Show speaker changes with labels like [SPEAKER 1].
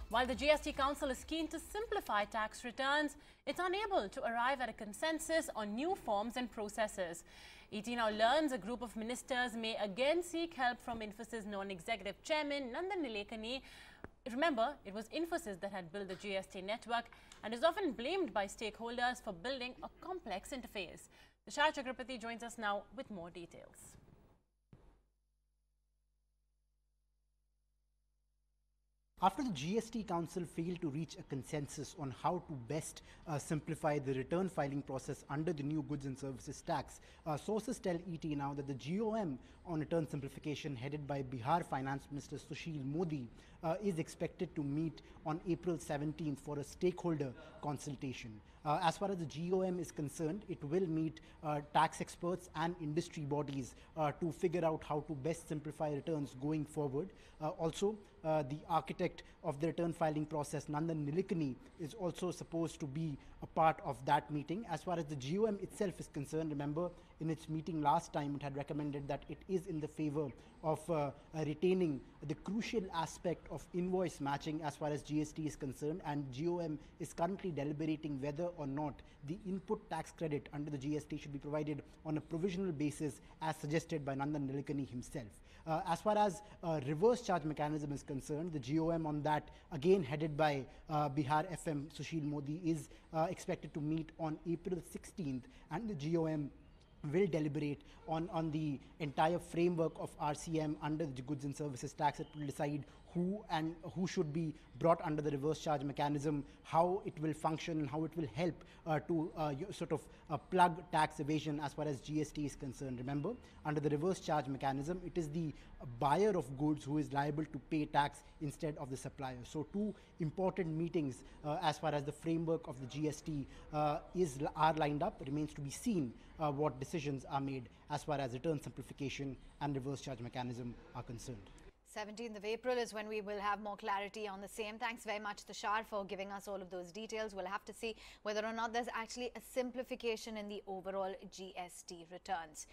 [SPEAKER 1] While the GST Council is keen to simplify tax returns, it's unable to arrive at a consensus on new forms and processes. ET now learns a group of ministers may again seek help from Infosys non-executive chairman Nandan Nilekani. Remember, it was Infosys that had built the GST network and is often blamed by stakeholders for building a complex interface. Tushar Chakraborty joins us now with more details.
[SPEAKER 2] After the GST Council failed to reach a consensus on how to best simplify the return filing process under the new goods and services tax, sources tell ET now that the GoM on return simplification headed by Bihar Finance Minister Sushil Modi is expected to meet on April 17th for a stakeholder consultation. As far as the GoM is concerned, it will meet tax experts and industry bodies to figure out how to best simplify returns going forward. Also, the architect of the return filing process, Nandan Nilekani, is also supposed to be a part of that meeting. As far as the GoM itself is concerned, remember in its meeting last time, it had recommended that it is in the favor of retaining the crucial aspect of invoice matching as far as GST is concerned, and GoM is currently deliberating whether or not the input tax credit under the GST should be provided on a provisional basis as suggested by Nandan Nilekani himself. As far as reverse charge mechanism is concerned, the GoM on that, again headed by Bihar FM Sushil Modi, is expected to meet on April 16th, and the GoM will deliberate on the entire framework of RCM under the goods and services tax. It will decide who should be brought under the reverse charge mechanism, how it will function, and how it will help to plug tax evasion as far as GST is concerned. Remember, under the reverse charge mechanism, it is the buyer of goods who is liable to pay tax instead of the supplier. So two important meetings as far as the framework of the GST are lined up. It remains to be seen what decisions are made as far as return simplification and reverse charge mechanism are concerned.
[SPEAKER 3] 17th of April is when we will have more clarity on the same. Thanks very much, Tushar, for giving us all of those details. We'll have to see whether or not there's actually a simplification in the overall GST returns.